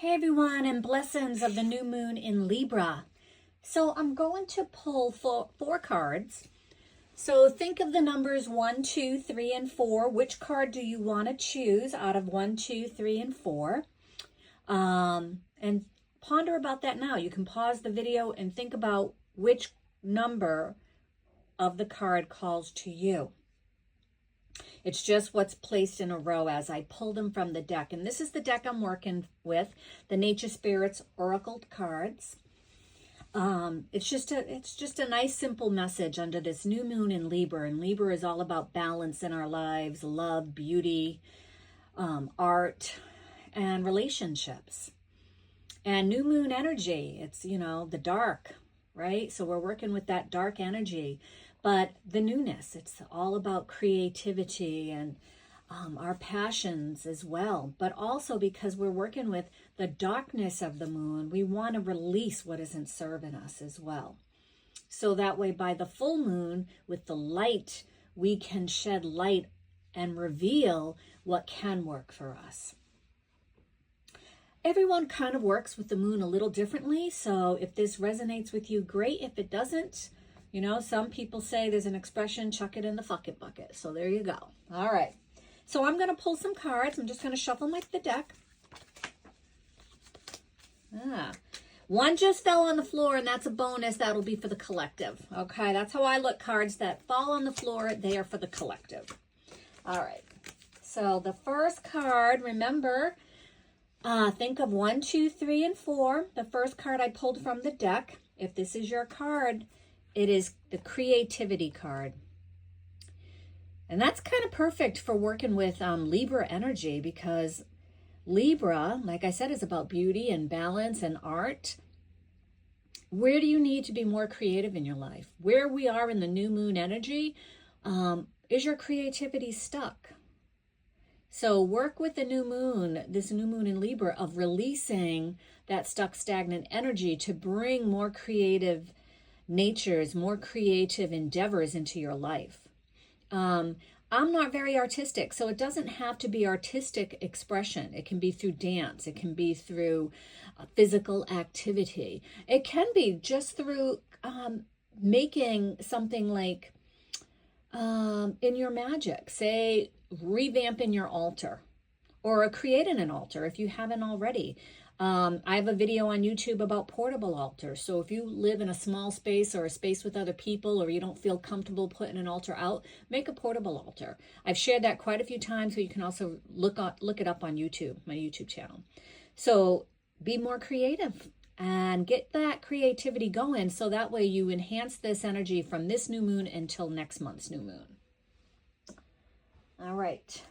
Hey everyone, and blessings of the new moon in Libra. So I'm going to pull four cards. So think of the numbers 1, 2, 3, and 4. Which card do you want to choose out of 1, 2, 3, and 4? And ponder about that now. You can pause the video and think about which number of the card calls to you. It's just what's placed in a row as I pull them from the deck. And this is the deck I'm working with, the Nature Spirits Oracle cards. It's just a nice, simple message under this new moon in Libra. And Libra is all about balance in our lives, love, beauty, art, and relationships. And new moon energy, it's, the dark, right? So we're working with that dark energy. But the newness, it's all about creativity and our passions as well. But also because we're working with the darkness of the moon, we want to release what isn't serving us as well. So that way by the full moon, with the light, we can shed light and reveal what can work for us. Everyone kind of works with the moon a little differently. So if this resonates with you, great. If it doesn't, some people say there's an expression, chuck it in the fuck it bucket. So there you go. All right. So I'm going to pull some cards. I'm just going to shuffle the deck. One just fell on the floor, and that's a bonus. That'll be for the collective. Okay, that's how I look. Cards that fall on the floor, they are for the collective. All right. So the first card, remember, think of 1, 2, 3, and 4. The first card I pulled from the deck. If this is your card, it is the creativity card. And that's kind of perfect for working with Libra energy, because Libra, like I said, is about beauty and balance and art. Where do you need to be more creative in your life? Where we are in the new moon energy, is your creativity stuck? So work with the new moon, this new moon in Libra, of releasing that stuck, stagnant energy to bring more creative natures, more creative endeavors into your life. I'm not very artistic, so it doesn't have to be artistic expression. It can be through dance. It can be through physical activity. It can be just through making something like in your magic, say revamping your altar, or creating an altar if you haven't already. I have a video on YouTube about portable altars. So if you live in a small space or a space with other people, or you don't feel comfortable putting an altar out, make a portable altar. I've shared that quite a few times, but you can also look it up on YouTube, my YouTube channel. So be more creative and get that creativity going, so that way you enhance this energy from this new moon until next month's new moon. All right.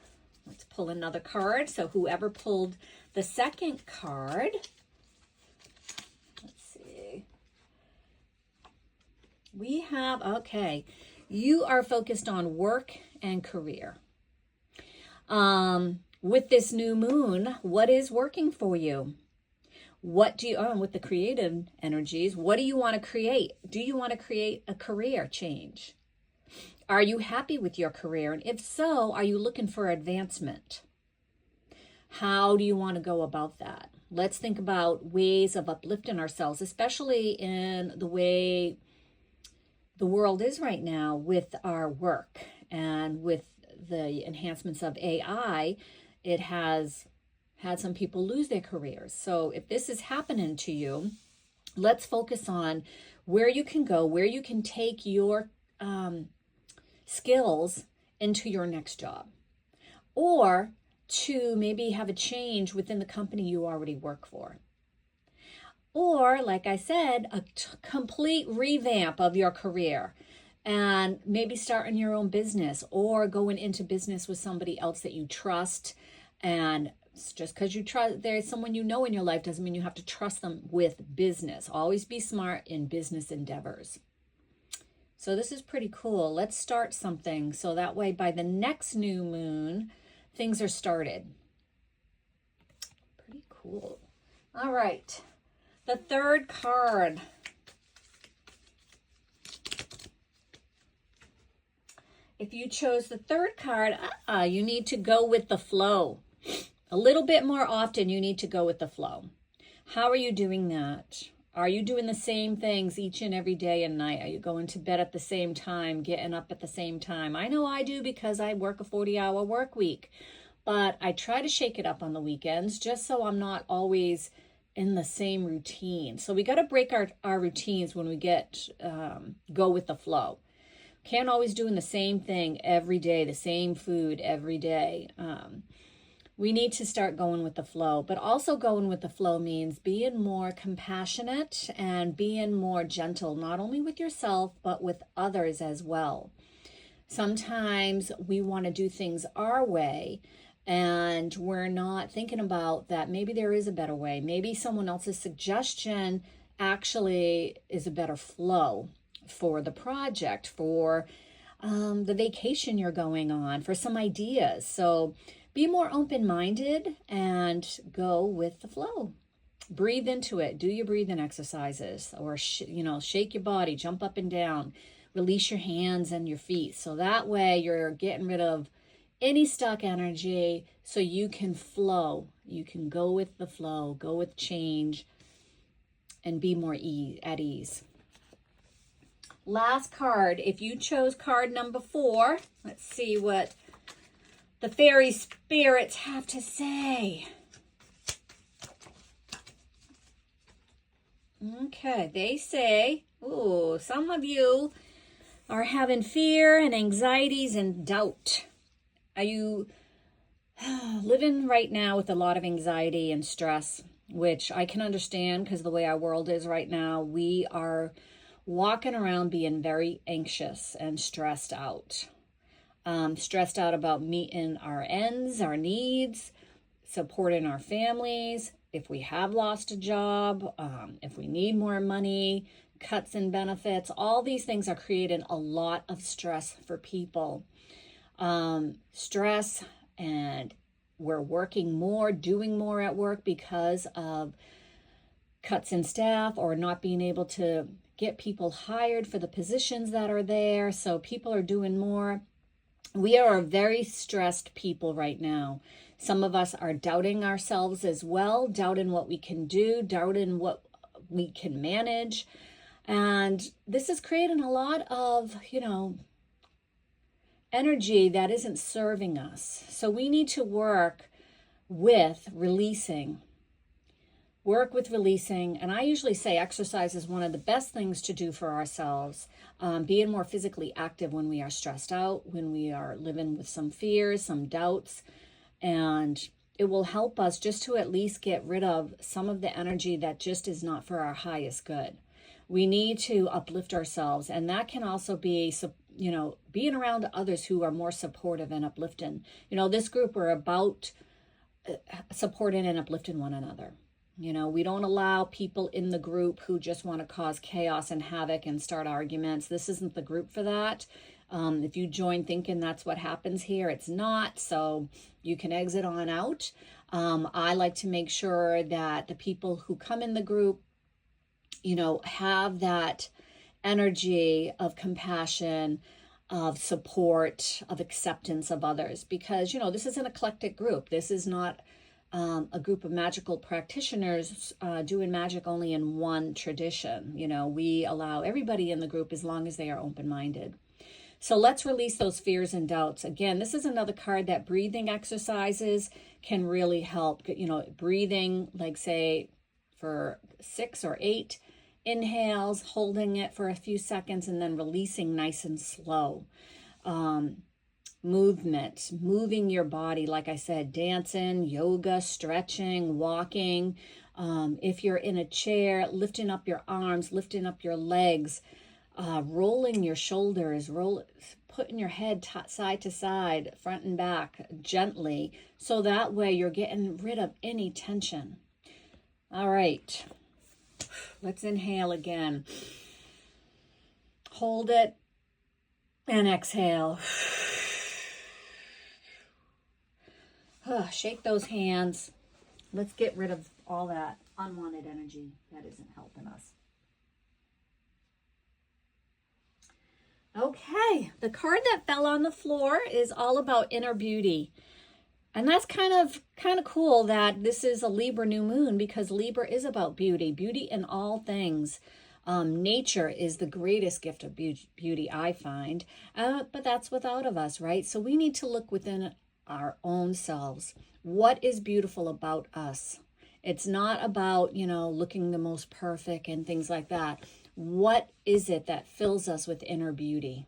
Let's pull another card. So whoever pulled the second card, let's see. We have, okay, you are focused on work and career. With this new moon, what is working for you? What do you, with the creative energies, what do you want to create? Do you want to create a career change? Are you happy with your career? And if so, are you looking for advancement? How do you want to go about that? Let's think about ways of uplifting ourselves, especially in the way the world is right now with our work and with the enhancements of AI. It has had some people lose their careers. So if this is happening to you, let's focus on where you can go, where you can take your skills into your next job, or to maybe have a change within the company you already work for. Or, like I said, a complete revamp of your career, and maybe starting your own business or going into business with somebody else that you trust. And just because you trust, there's someone you know in your life, doesn't mean you have to trust them with business. Always be smart in business endeavors. So this is pretty cool. Let's start something, so that way by the next new moon, things are started. Pretty cool. All right. The third card. If you chose the third card, you need to go with the flow. A little bit more often, you need to go with the flow. How are you doing that? Are you doing the same things each and every day and night? Are you going to bed at the same time, getting up at the same time? I know I do because I work a 40-hour work week, but I try to shake it up on the weekends just so I'm not always in the same routine. So we got to break our routines when we go with the flow. Can't always doing the same thing every day, the same food every day. We need to start going with the flow, but also going with the flow means being more compassionate and being more gentle, not only with yourself, but with others as well. Sometimes we want to do things our way and we're not thinking about that maybe there is a better way. Maybe someone else's suggestion actually is a better flow for the project, for the vacation you're going on, for some ideas. So be more open-minded and go with the flow. Breathe into it. Do your breathing exercises or, shake your body, jump up and down, release your hands and your feet. So that way you're getting rid of any stuck energy so you can flow. You can go with the flow, go with change, and be more at ease. Last card, if you chose card number 4, let's see what the fairy spirits have to say. Okay, they say, some of you are having fear and anxieties and doubt. Are you living right now with a lot of anxiety and stress, which I can understand because the way our world is right now, we are walking around being very anxious and stressed out. Stressed out about meeting our ends, our needs, supporting our families, if we have lost a job, if we need more money, cuts in benefits. All these things are creating a lot of stress for people. Stress, and we're working more, doing more at work because of cuts in staff or not being able to get people hired for the positions that are there. So people are doing more. We are a very stressed people right now. Some of us are doubting ourselves as well, doubting what we can do, doubting what we can manage. And this is creating a lot of, energy that isn't serving us. So we need to work with releasing. And I usually say exercise is one of the best things to do for ourselves. Being more physically active when we are stressed out, when we are living with some fears, some doubts, and it will help us just to at least get rid of some of the energy that just is not for our highest good. We need to uplift ourselves, and that can also be, being around others who are more supportive and uplifting. This group, we're about supporting and uplifting one another. We don't allow people in the group who just want to cause chaos and havoc and start arguments. This isn't the group for that. If you join thinking that's what happens here, it's not. So you can exit on out. I like to make sure that the people who come in the group, have that energy of compassion, of support, of acceptance of others. Because, this is an eclectic group. This is not a group of magical practitioners doing magic only in one tradition. We allow everybody in the group as long as they are open-minded. So let's release those fears and doubts. Again, this is another card that breathing exercises can really help. Breathing, like say for 6 or 8 inhales, holding it for a few seconds, and then releasing nice and slow. Movement, moving your body, like I said, dancing, yoga, stretching, walking. If you're in a chair, lifting up your arms, lifting up your legs, rolling your shoulders, putting your head side to side, front and back, gently. So that way you're getting rid of any tension. All right, let's inhale again. Hold it and exhale. Shake those hands. Let's get rid of all that unwanted energy that isn't helping us. Okay, the card that fell on the floor is all about inner beauty. And that's kind of cool that this is a Libra new moon, because Libra is about beauty in all things. Nature is the greatest gift of beauty, I find, but that's without of us, right? So we need to look within our own selves. What is beautiful about us? It's not about, looking the most perfect and things like that. What is it that fills us with inner beauty?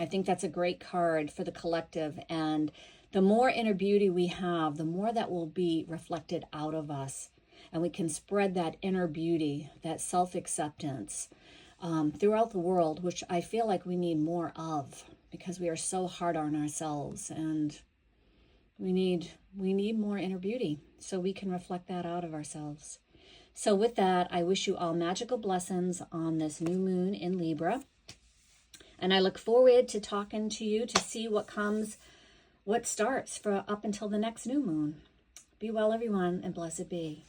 I think that's a great card for the collective. And the more inner beauty we have, the more that will be reflected out of us. And we can spread that inner beauty, that self-acceptance throughout the world, which I feel like we need more of, because we are so hard on ourselves, and we need more inner beauty so we can reflect that out of ourselves. So with that, I wish you all magical blessings on this new moon in Libra. And I look forward to talking to you to see what starts for up until the next new moon. Be well, everyone, and blessed be.